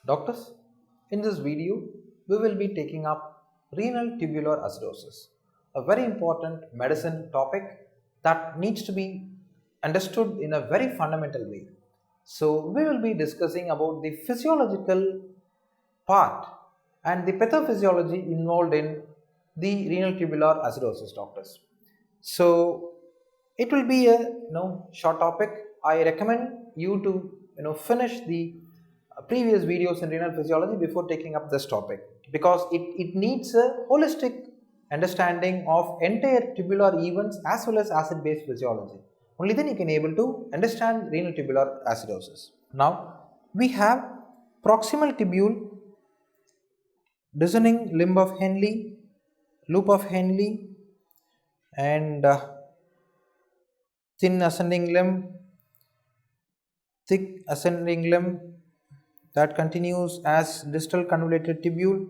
Doctors, in this video, we will be taking up renal tubular acidosis, a very important medicine topic that needs to be understood in a very fundamental way. So, we will be discussing about the physiological part and the pathophysiology involved in the renal tubular acidosis, doctors. So, it will be a short topic. I recommend you to finish the previous videos in renal physiology before taking up this topic, because it needs a holistic understanding of entire tubular events as well as acid base physiology. Only then you can able to understand renal tubular acidosis. Now we have proximal tubule, descending limb of Henle, loop of Henle, and thin ascending limb, thick ascending limb that continues as distal convoluted tubule,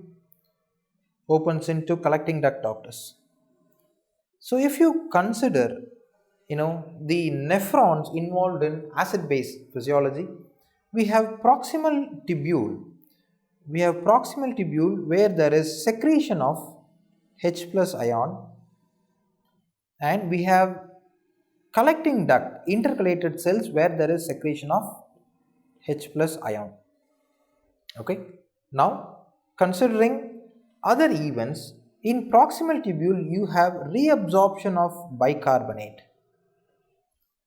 opens into collecting duct doctors. So if you consider the nephrons involved in acid base physiology, we have proximal tubule. We have proximal tubule where there is secretion of H plus ion, and we have collecting duct intercalated cells where there is secretion of H plus ion. Okay. Now considering other events, in proximal tubule you have reabsorption of bicarbonate.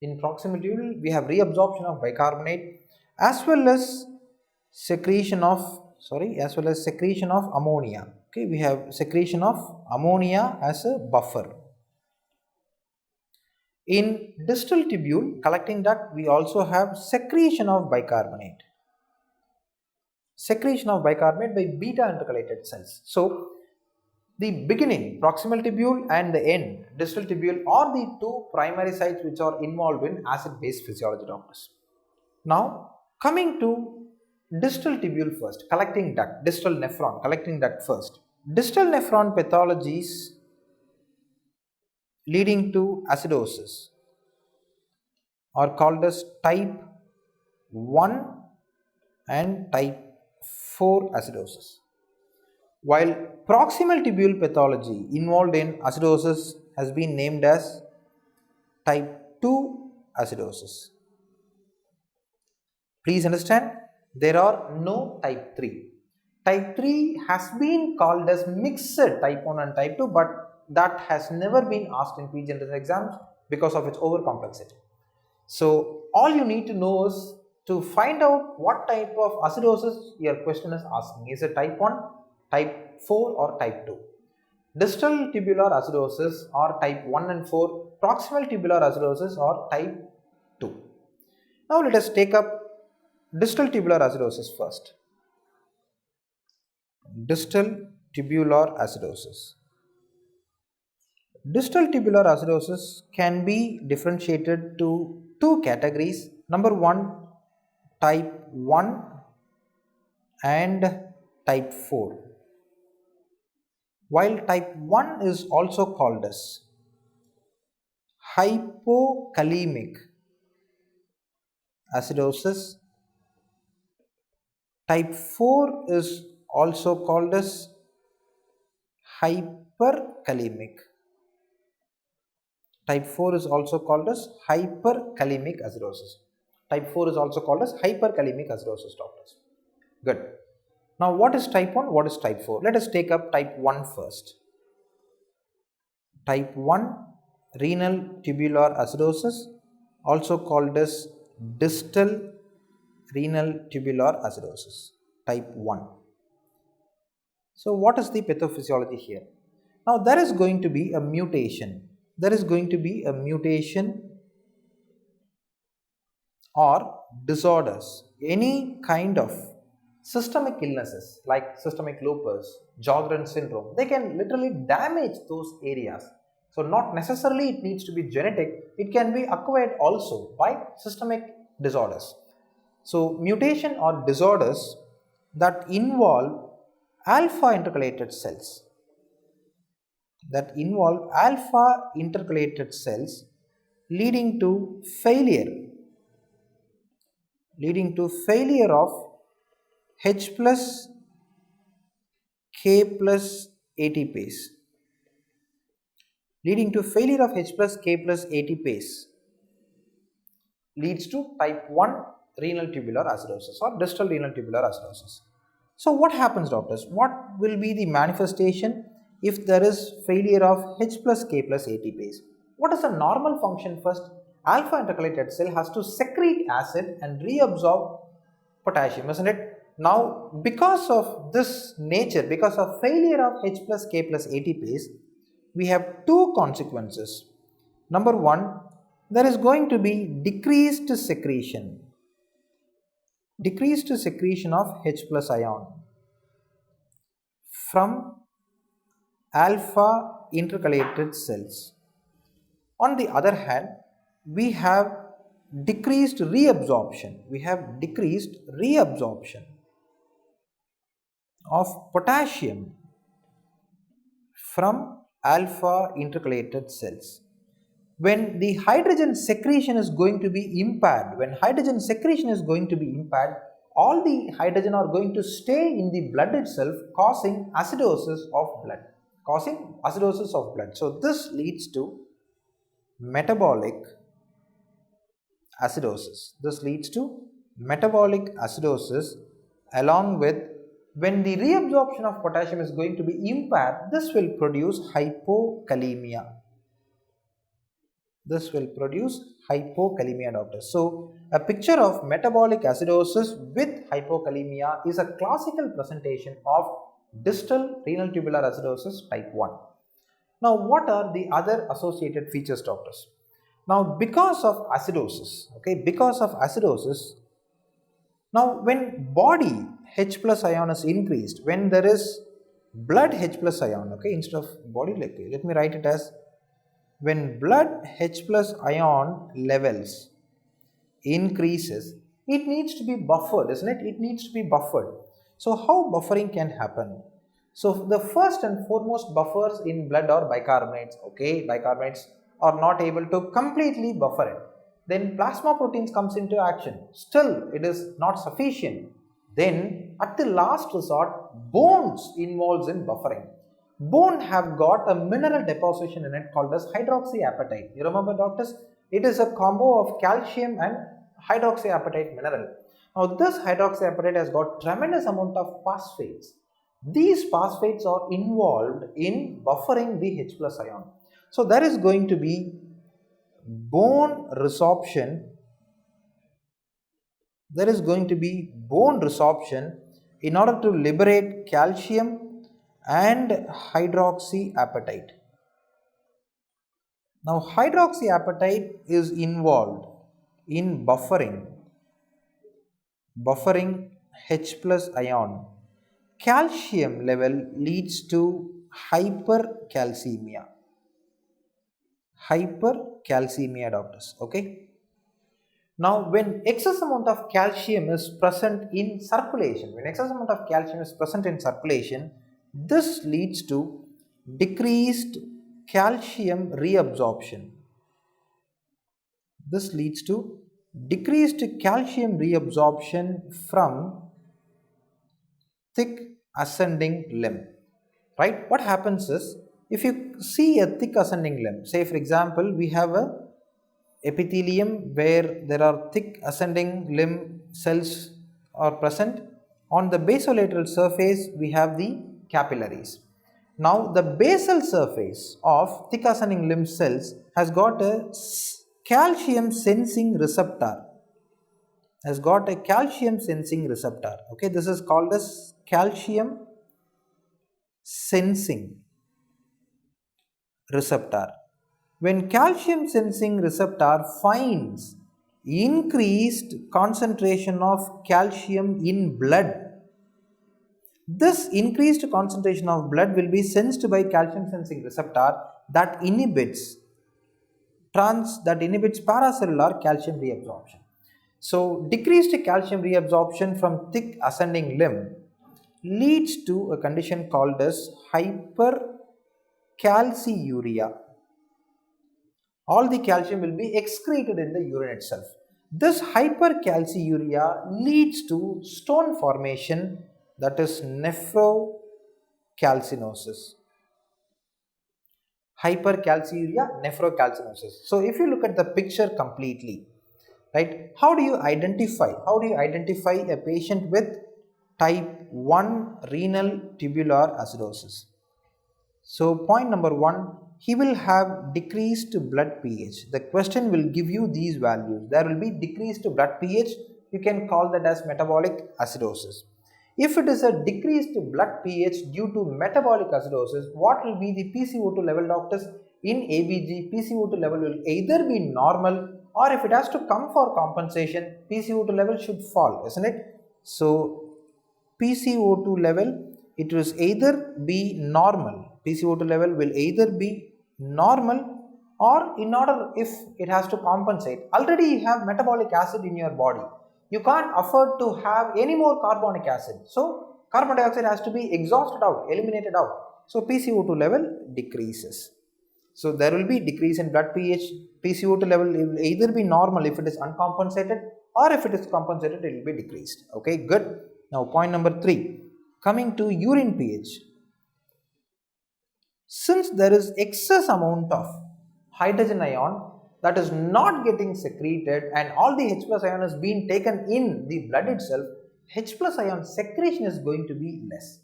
In proximal tubule we have reabsorption of bicarbonate as well as secretion of ammonia. Okay, we have secretion of ammonia as a buffer. In distal tubule collecting duct we also have secretion of bicarbonate. Secretion of bicarbonate by beta intercalated cells. So the beginning proximal tubule and the end distal tubule are the two primary sites which are involved in acid base physiology, doctors. Now coming to distal tubule first, collecting duct, distal nephron collecting duct first. Distal nephron pathologies leading to acidosis are called as type 1 and type 4 acidosis, while proximal tubule pathology involved in acidosis has been named as type 2 acidosis. Please understand, there are no type 3. Type 3 has been called as mixed type 1 and type 2, but that has never been asked in PG entrance exams because of its over complexity. So all you need to know is to find out what type of acidosis your question is asking. Is it type 1, type 4 or type 2? Distal tubular acidosis are type 1 and 4, proximal tubular acidosis are type 2. Now let us take up distal tubular acidosis first. Distal tubular acidosis. Distal tubular acidosis can be differentiated to two categories. Number 1, type 1 and type 4. While type 1 is also called as hypokalemic acidosis, type 4 is also called as hyperkalemic. Type 4 is also called as hyperkalemic acidosis. Type 4 is also called as hyperkalemic acidosis, doctors. Good. Now what is type 1? What is type 4? Let us take up type 1 first. Type 1 renal tubular acidosis, also called as distal renal tubular acidosis, type 1. So what is the pathophysiology here? Now there is going to be a mutation. There is going to be a mutation or disorders, any kind of systemic illnesses like systemic lupus, Sjogren syndrome, they can literally damage those areas. So not necessarily it needs to be genetic, it can be acquired also by systemic disorders. So mutation or disorders that involve alpha intercalated cells, leading to failure of H plus K plus ATPase, leading to failure of H plus K plus ATPase, leads to type 1 renal tubular acidosis or distal renal tubular acidosis. So what happens, doctors? What will be the manifestation if there is failure of H plus K plus ATPase? What is the normal function first? Alpha intercalated cell has to secrete acid and reabsorb potassium, isn't it? Now, because of this nature, because of failure of H plus K plus ATPase, we have two consequences. Number one, there is going to be decreased secretion of H plus ion from alpha intercalated cells. On the other hand, we have decreased reabsorption of potassium from alpha intercalated cells. When the hydrogen secretion is going to be impaired, all the hydrogen are going to stay in the blood itself, causing acidosis of blood. So this leads to metabolic acidosis. Along with, when the reabsorption of potassium is going to be impaired, this will produce hypokalemia. Doctors. So a picture of metabolic acidosis with hypokalemia is a classical presentation of distal renal tubular acidosis type 1. Now, what are the other associated features, doctors? Now, because of acidosis, now when body H plus ion is increased, when there is blood H plus ion, instead of body, let me write it as, when blood H plus ion levels increases, it needs to be buffered, isn't it? So how buffering can happen? So the first and foremost buffers in blood are bicarbonates. Bicarbonates are not able to completely buffer it. Then plasma proteins comes into action. Still, it is not sufficient. Then at the last resort, bones involves in buffering. Bone have got a mineral deposition in it called as hydroxyapatite. You remember, doctors? It is a combo of calcium and hydroxyapatite mineral. Now this hydroxyapatite has got tremendous amount of phosphates. These phosphates are involved in buffering the H plus ion. So there is going to be bone resorption. In order to liberate calcium and hydroxyapatite. Now hydroxyapatite is involved in buffering H plus ion. Calcium level leads to hypercalcemia, doctors. Now when excess amount of calcium is present in circulation, this leads to decreased calcium reabsorption. From thick ascending limb, right? What happens is, if you see a thick ascending limb, say for example, we have a epithelium where there are thick ascending limb cells are present. On the basolateral surface, we have the capillaries. Now, the basal surface of thick ascending limb cells has got a calcium sensing receptor. This is called as calcium sensing receptor. When calcium sensing receptor finds increased concentration of calcium in blood, this increased concentration of blood will be sensed by calcium sensing receptor that inhibits paracellular calcium reabsorption. So decreased calcium reabsorption from thick ascending limb leads to a condition called as hypercalciuria. All the calcium will be excreted in the urine itself. This hypercalciuria leads to stone formation, that is nephrocalcinosis. Hypercalciuria, nephrocalcinosis. So if you look at the picture completely, right, how do you identify a patient with type 1 renal tubular acidosis? So point number 1, he will have decreased blood pH. The question will give you these values. There will be decreased blood pH. You can call that as metabolic acidosis. If it is a decreased blood pH due to metabolic acidosis, what will be the PCO2 level, doctors? In ABG, PCO2 level will either be normal, or if it has to come for compensation, PCO2 level should fall, isn't it? So PCO2 level, it will either be normal. PCO2 level will either be normal, or in order, if it has to compensate, already you have metabolic acid in your body, you can't afford to have any more carbonic acid, so carbon dioxide has to be exhausted out, eliminated out, so PCO2 level decreases. So there will be decrease in blood pH. PCO2 level will either be normal if it is uncompensated, or if it is compensated, it will be decreased. Okay, good. Now point number 3, coming to urine pH. Since there is excess amount of hydrogen ion that is not getting secreted, and all the H plus ion is being taken in the blood itself, H plus ion secretion is going to be less.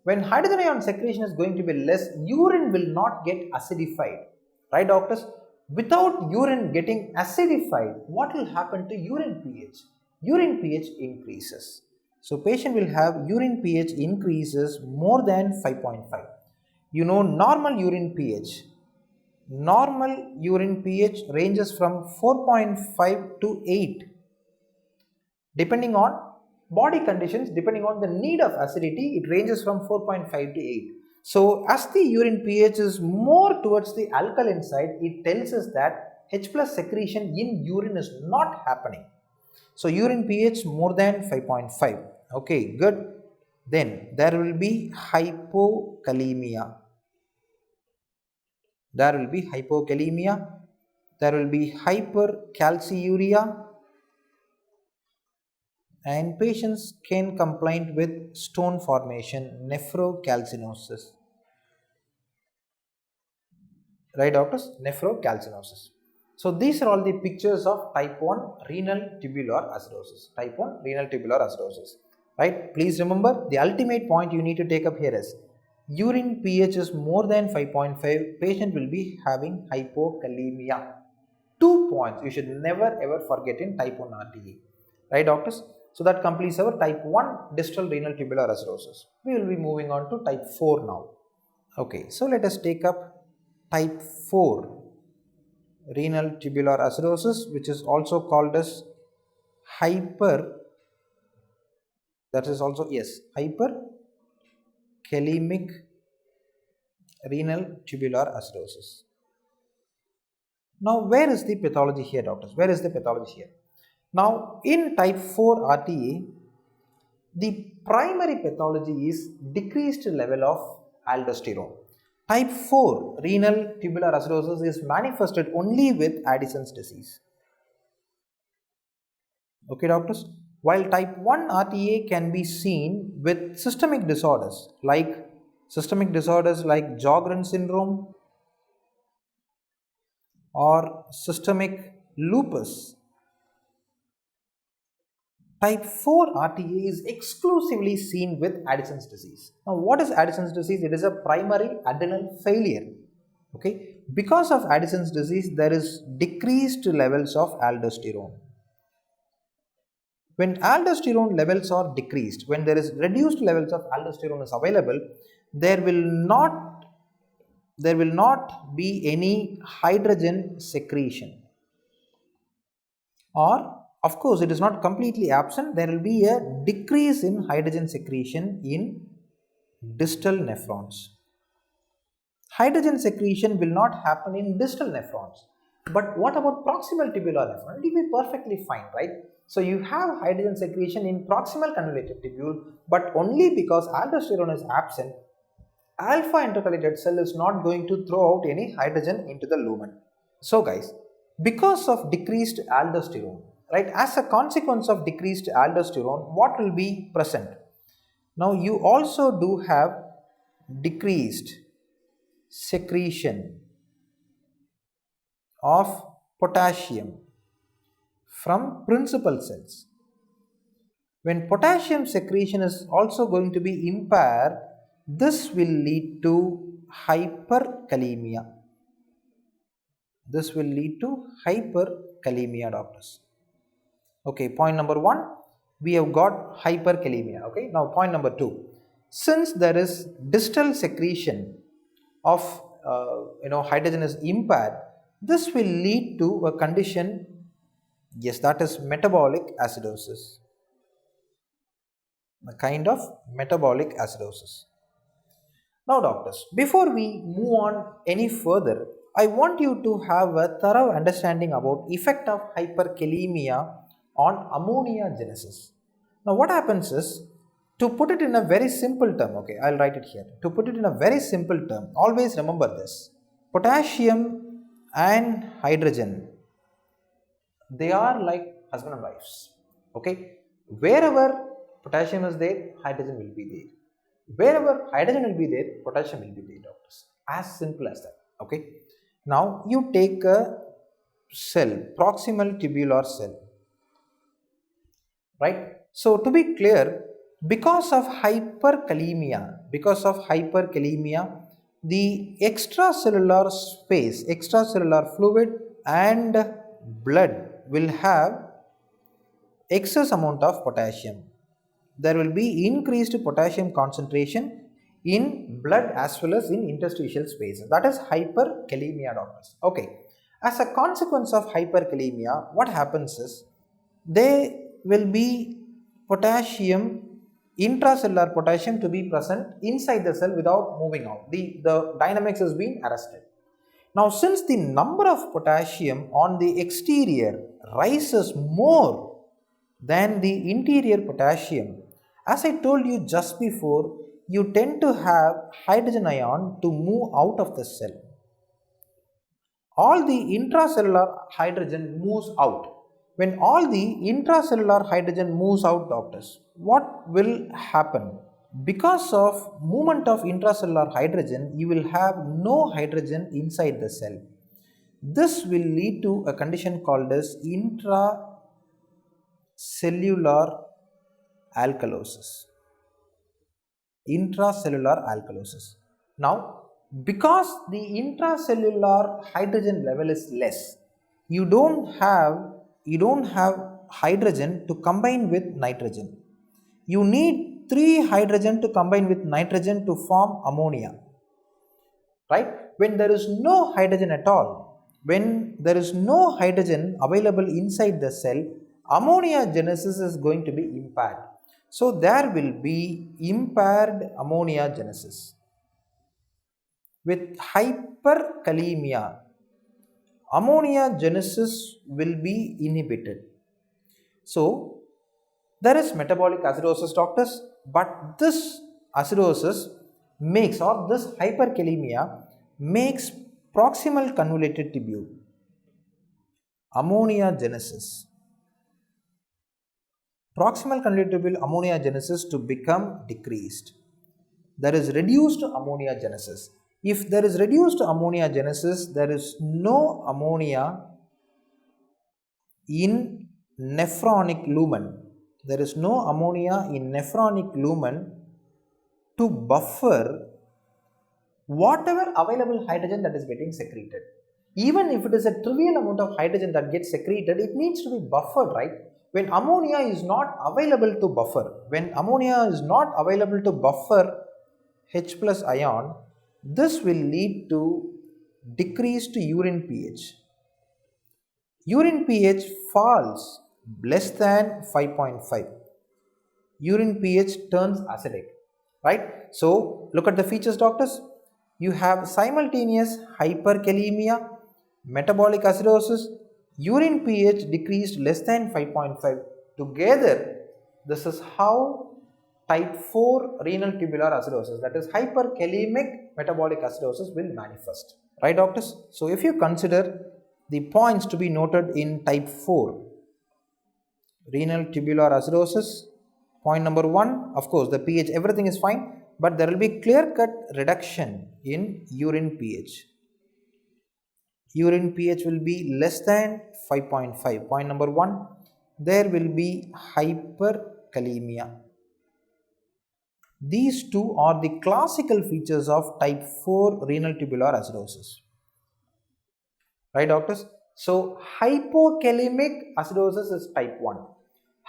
When hydrogen ion secretion is going to be less, urine will not get acidified, right, doctors? Without urine getting acidified, what will happen to urine pH? Urine pH increases. So patient will have urine pH increases more than 5.5. You know, normal urine pH ranges from 4.5 to 8, depending on body conditions, depending on the need of acidity, it ranges from 4.5 to 8. So as the urine pH is more towards the alkaline side, it tells us that H plus secretion in urine is not happening. So urine pH more than 5.5. Okay, good. Then there will be hypokalemia. There will be hypokalemia. There will be hypercalciuria, and patients can complain with stone formation, nephrocalcinosis. Right, doctors? Nephrocalcinosis. So these are all the pictures of type 1 renal tubular acidosis. Type 1 renal tubular acidosis. Right? Please remember, the ultimate point you need to take up here is urine pH is more than 5.5, patient will be having hypokalemia. 2 points you should never ever forget in type 1 RTA. Right, doctors? So that completes our type 1 distal renal tubular acidosis. We will be moving on to type 4 now. Okay, so let us take up type 4 renal tubular acidosis, which is also called as hyperkalemic renal tubular acidosis. Now where is the pathology here, doctors? Where is the pathology here? Now in type 4 RTA, the primary pathology is decreased level of aldosterone. Type 4 renal tubular acidosis is manifested only with Addison's disease. Okay, doctors? While type 1 RTA can be seen with systemic disorders like Sjogren syndrome or systemic lupus, type 4 RTA is exclusively seen with Addison's disease. Now what is Addison's disease? It is a primary adrenal failure. Okay, because of Addison's disease there is decreased levels of aldosterone. When aldosterone levels are decreased, when there is reduced levels of aldosterone is available, there will not be any hydrogen secretion, or of course it is not completely absent, there will be a decrease in hydrogen secretion in distal nephrons. Hydrogen secretion will not happen in distal nephrons, but what about proximal tubular nephron? It will be perfectly fine, right? So you have hydrogen secretion in proximal convoluted tubule, but only because aldosterone is absent, alpha intercalated cell is not going to throw out any hydrogen into the lumen. So guys, because of decreased aldosterone, right? As a consequence of decreased aldosterone, what will be present? Now you also do have decreased secretion of potassium from principal cells. When potassium secretion is also going to be impaired, this will lead to hyperkalemia. This will lead to hyperkalemia, doctors. Okay, point number 1, we have got hyperkalemia. Okay, now point number 2, since there is distal secretion of hydrogen is impaired, this will lead to a condition, yes, that is metabolic acidosis, a kind of metabolic acidosis. Now doctors, before we move on any further, I want you to have a thorough understanding about effect of hyperkalemia on ammonia genesis. Now what happens is, to put it in a very simple term, okay, I'll write it here. To put it in a very simple term, always remember this. Potassium and hydrogen, they are like husband and wives. Okay, wherever potassium is there, hydrogen will be there. Wherever hydrogen will be there, potassium will be there, doctors. As simple as that. Okay. Now you take a cell, proximal tubular cell, right? So to be clear, because of hyperkalemia, the extracellular space, extracellular fluid and blood will have excess amount of potassium. There will be increased potassium concentration in blood as well as in interstitial spaces. That is hyperkalemia, doctors. Okay. As a consequence of hyperkalemia, what happens is, there will be potassium, intracellular potassium to be present inside the cell without moving out. The dynamics is being arrested. Now since the number of potassium on the exterior rises more than the interior potassium, as I told you just before, you tend to have hydrogen ion to move out of the cell. All the intracellular hydrogen moves out. When all the intracellular hydrogen moves out, doctors, what will happen? Because of movement of intracellular hydrogen, you will have no hydrogen inside the cell. This will lead to a condition called as intracellular alkalosis. Intracellular alkalosis. Now, because the intracellular hydrogen level is less, you don't have hydrogen to combine with nitrogen. You need 3 hydrogen to combine with nitrogen to form ammonia, right? When there is no hydrogen at all, when there is no hydrogen available inside the cell, ammonia genesis is going to be impaired. So there will be impaired ammonia genesis. With hyperkalemia, ammonia genesis will be inhibited. So there is metabolic acidosis, doctors, but this acidosis makes, or this hyperkalemia makes proximal convoluted tubule, ammonia genesis, proximal convoluted tubule ammonia genesis to become decreased. There is reduced ammonia genesis. If there is reduced ammonia genesis, there is no ammonia in nephronic lumen. There is no ammonia in nephronic lumen to buffer whatever available hydrogen that is getting secreted. Even if it is a trivial amount of hydrogen that gets secreted, it needs to be buffered, right? When ammonia is not available to buffer, H plus ion, this will lead to decreased urine pH. Urine pH falls less than 5.5. Urine pH turns acidic, right? So look at the features, doctors. You have simultaneous hyperkalemia, metabolic acidosis, urine pH decreased less than 5.5. Together, this is how type 4 renal tubular acidosis, that is hyperkalemic metabolic acidosis, will manifest, right, doctors? So if you consider the points to be noted in type 4, renal tubular acidosis. Point number 1, of course, the pH, everything is fine, but there will be clear-cut reduction in urine pH. Urine pH will be less than 5.5. Point number 1, there will be hyperkalemia. These two are the classical features of type 4 renal tubular acidosis. Right, doctors? So, hypokalemic acidosis is type 1.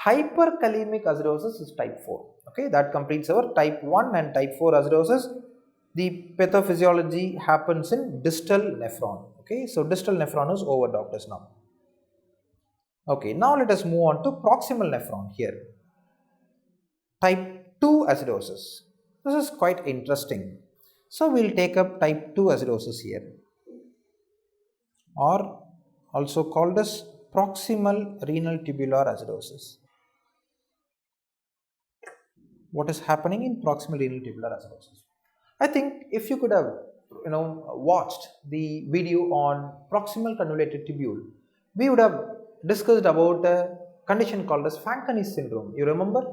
Hyperkalemic acidosis is type 4. Okay, that completes our type 1 and type 4 acidosis. The pathophysiology happens in distal nephron. Okay, so distal nephron is over, doctors, now. Okay, now let us move on to proximal nephron here. Type 2 acidosis. This is quite interesting. So, we will take up type 2 acidosis here, or also called as proximal renal tubular acidosis. What is happening in proximal renal tubular acidosis? I think if you could have watched the video on proximal convoluted tubule, we would have discussed about a condition called as Fanconi syndrome. You remember?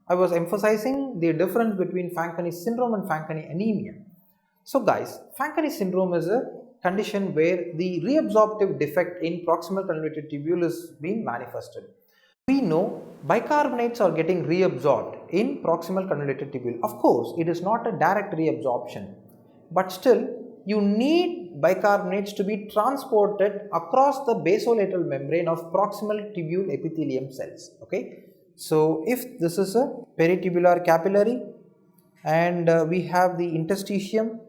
I was emphasizing the difference between Fanconi syndrome and Fanconi anemia. So guys, Fanconi syndrome is a condition where the reabsorptive defect in proximal convoluted tubule is being manifested. We know bicarbonates are getting reabsorbed in proximal convoluted tubule. Of course, it is not a direct reabsorption, but still you need bicarbonates to be transported across the basolateral membrane of proximal tubule epithelium cells. Okay, so if this is a peritubular capillary and we have the interstitium,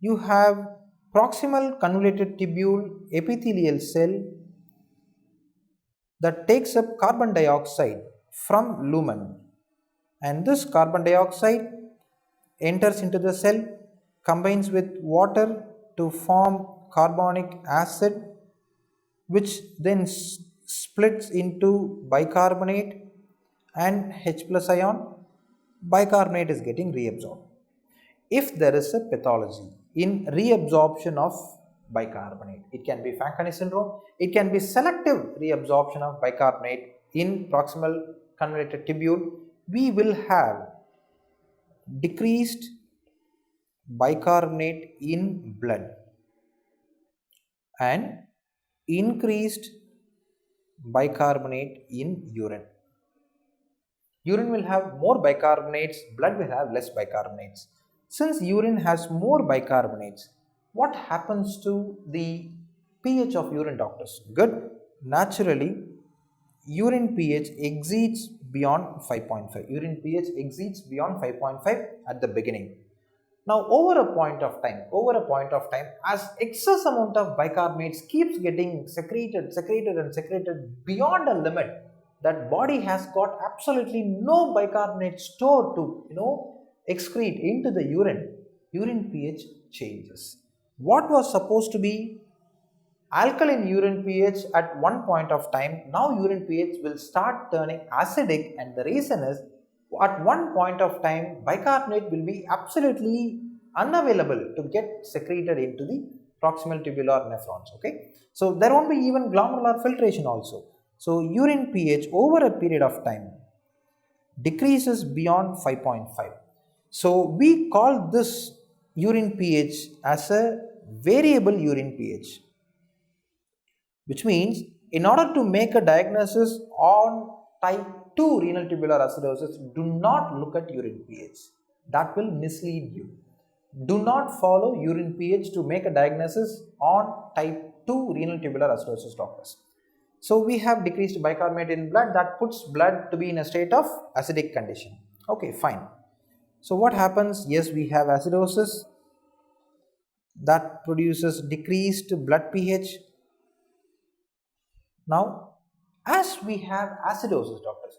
you have proximal convoluted tubule epithelial cell that takes up carbon dioxide from lumen, and this carbon dioxide enters into the cell, combines with water to form carbonic acid, which then splits into bicarbonate and H plus ion. Bicarbonate is getting reabsorbed. If there is a pathology in reabsorption of bicarbonate, it can be Fanconi syndrome, it can be selective reabsorption of bicarbonate in proximal convoluted tubule, we will have decreased bicarbonate in blood and increased bicarbonate in urine. Urine will have more bicarbonates, blood will have less bicarbonates. Since urine has more bicarbonates, what happens to the pH of urine, doctors? Good. Naturally, urine pH exceeds beyond 5.5. Urine pH exceeds beyond 5.5 at the beginning. Now, over a point of time, as excess amount of bicarbonates keeps getting secreted beyond a limit, that body has got absolutely no bicarbonate stored to excrete into the urine pH changes. What was supposed to be alkaline urine pH at one point of time, now urine pH will start turning acidic, and the reason is at one point of time bicarbonate will be absolutely unavailable to get secreted into the proximal tubular nephrons. Okay, so there won't be even glomerular filtration also. So urine pH over a period of time decreases beyond 5.5. So we call this urine pH as a variable urine pH, which means in order to make a diagnosis on type 2 renal tubular acidosis, do not look at urine pH. That will mislead you. Do not follow urine pH to make a diagnosis on type 2 renal tubular acidosis, doctors. So we have decreased bicarbonate in blood, that puts blood to be in a state of acidic condition. Okay, fine. So what happens? Yes, we have acidosis that produces decreased blood pH. Now, as we have acidosis, doctors,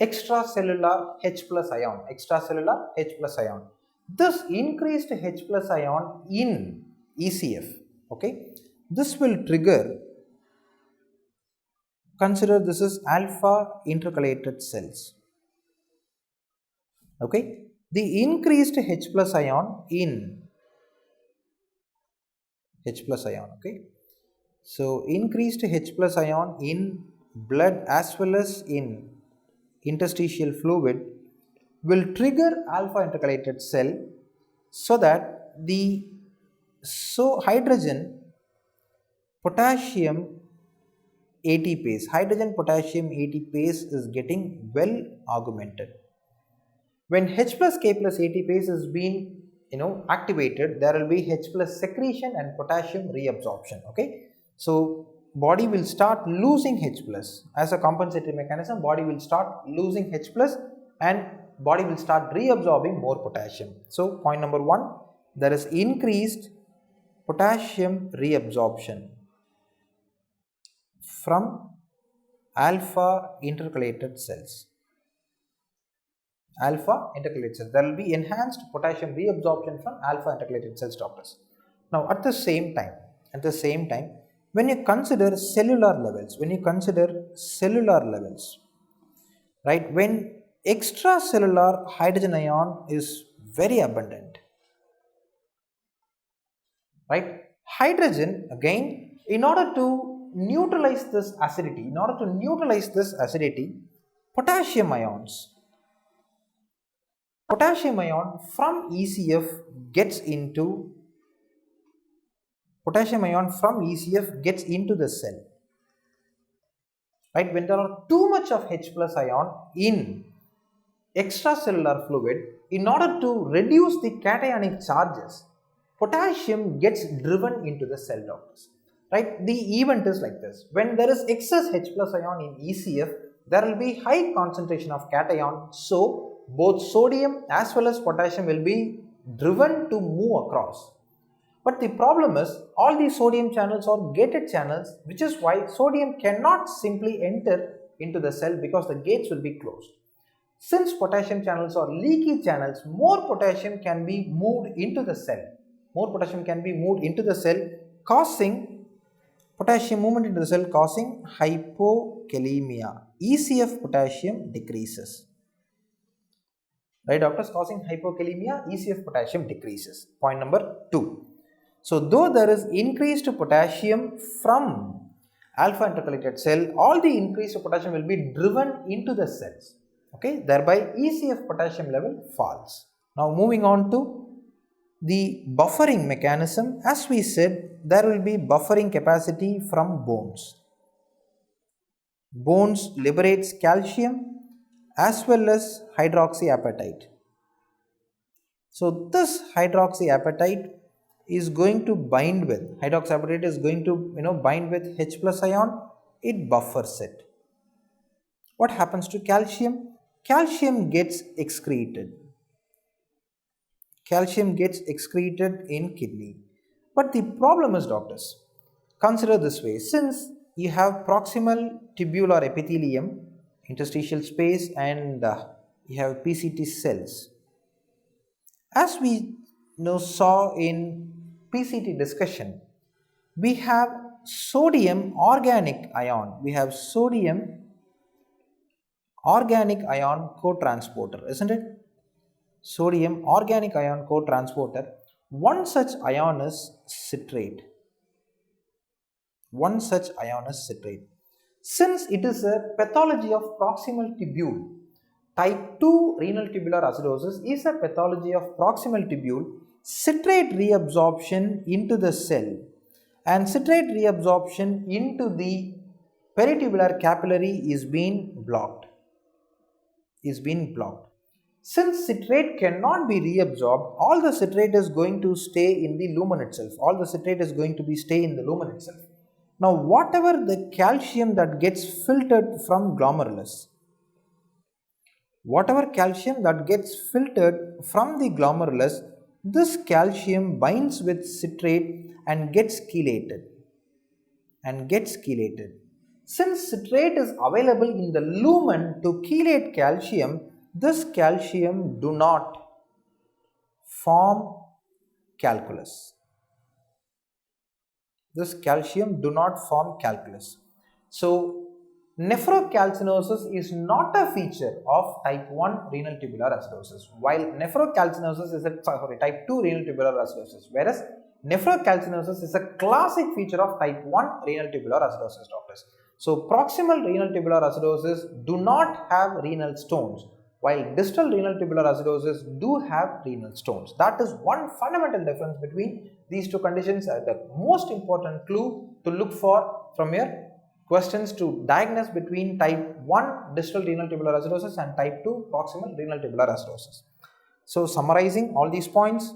extracellular H plus ion, this increased H plus ion in ECF, okay, this will trigger, consider this is alpha intercalated cells, okay, the increased H plus ion in okay, So increased H plus ion in blood as well as in interstitial fluid will trigger alpha intercalated cell, so that the hydrogen potassium ATPase, hydrogen potassium ATPase is getting well augmented. When H plus K plus ATPase is being activated, there will be H plus secretion and potassium reabsorption. Okay, so body will start losing H plus as a compensatory mechanism. Body will start losing H plus and body will start reabsorbing more potassium. So point number 1, there is increased potassium reabsorption from alpha intercalated cells. Alpha intercalated cells. There will be enhanced potassium reabsorption from alpha intercalated cells, doctors. Now at the same time, when you consider cellular levels, right, when extracellular hydrogen ion is very abundant, right, hydrogen again, in order to neutralize this acidity, potassium ion from ECF gets into the cell, right. When there are too much of H plus ion in extracellular fluid, in order to reduce the cationic charges, potassium gets driven into the cell, doctors, right. The event is like this: when there is excess H plus ion in ECF, there will be high concentration of cation, so both sodium as well as potassium will be driven to move across. But the problem is, all these sodium channels are gated channels, which is why sodium cannot simply enter into the cell because the gates will be closed. Since potassium channels are leaky channels, more potassium can be moved into the cell. Causing potassium movement into the cell, causing hypokalemia. ECF potassium decreases. Right, doctors, causing hypokalemia, ECF potassium decreases. Point number 2. So though there is increased potassium from alpha intercalated cell, all the increased potassium will be driven into the cells. Okay, thereby ECF potassium level falls. Now moving on to the buffering mechanism. As we said, there will be buffering capacity from bones. Bones liberates calcium as well as hydroxyapatite. So this hydroxyapatite is going to bind with, hydroxyapatite is going to bind with H plus ion, it buffers it. What happens to calcium? Calcium gets excreted. In kidney. But the problem is, doctors, consider this way: since you have proximal tubular epithelium, interstitial space, and you have PCT cells. As we saw in PCT discussion, we have sodium organic ion. Co-transporter, isn't it? Sodium organic ion co-transporter. One such ion is citrate. Since it is a pathology of proximal tubule, type 2 renal tubular acidosis is a pathology of proximal tubule, citrate reabsorption into the cell and citrate reabsorption into the peritubular capillary is being blocked. Since citrate cannot be reabsorbed, all the citrate is going to stay in the lumen itself. Now, whatever the calcium that gets filtered from glomerulus, this calcium binds with citrate and gets chelated. Since citrate is available in the lumen to chelate calcium, this calcium do not form calculus. So nephrocalcinosis is not a feature of type 1 renal tubular acidosis, while nephrocalcinosis is type 2 renal tubular acidosis, whereas nephrocalcinosis is a classic feature of type 1 renal tubular acidosis, doctors. So proximal renal tubular acidosis do not have renal stones, while distal renal tubular acidosis do have renal stones. That is one fundamental difference between these two conditions, and the most important clue to look for from your questions to diagnose between type 1 distal renal tubular acidosis and type 2 proximal renal tubular acidosis. So summarizing all these points,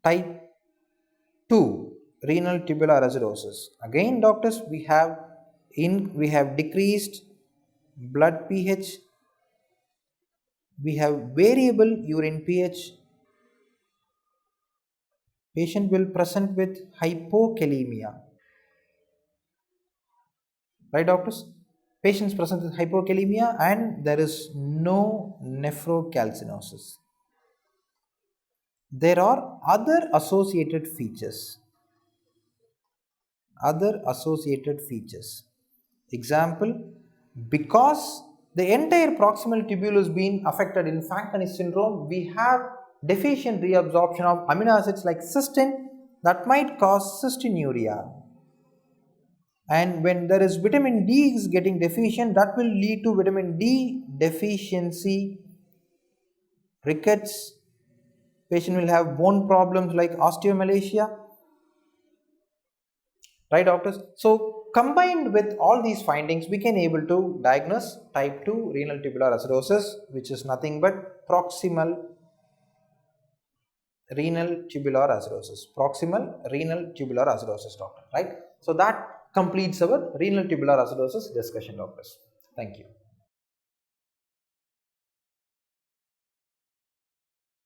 type 2 renal tubular acidosis. Again, doctors, we have decreased blood pH, we have variable urine pH, patient will present with hypokalemia, right doctors? Patients present with hypokalemia and there is no nephrocalcinosis. There are other associated features. Example, because the entire proximal tubule is being affected in Fanconi syndrome, we have deficient reabsorption of amino acids like cysteine that might cause cystinuria. And when there is vitamin D is getting deficient, that will lead to vitamin D deficiency, rickets, patient will have bone problems like osteomalacia, right doctors? So combined with all these findings, we can able to diagnose type 2 renal tubular acidosis, which is nothing but proximal renal tubular acidosis, doctor, right? So that completes our renal tubular acidosis discussion, doctors. Thank you.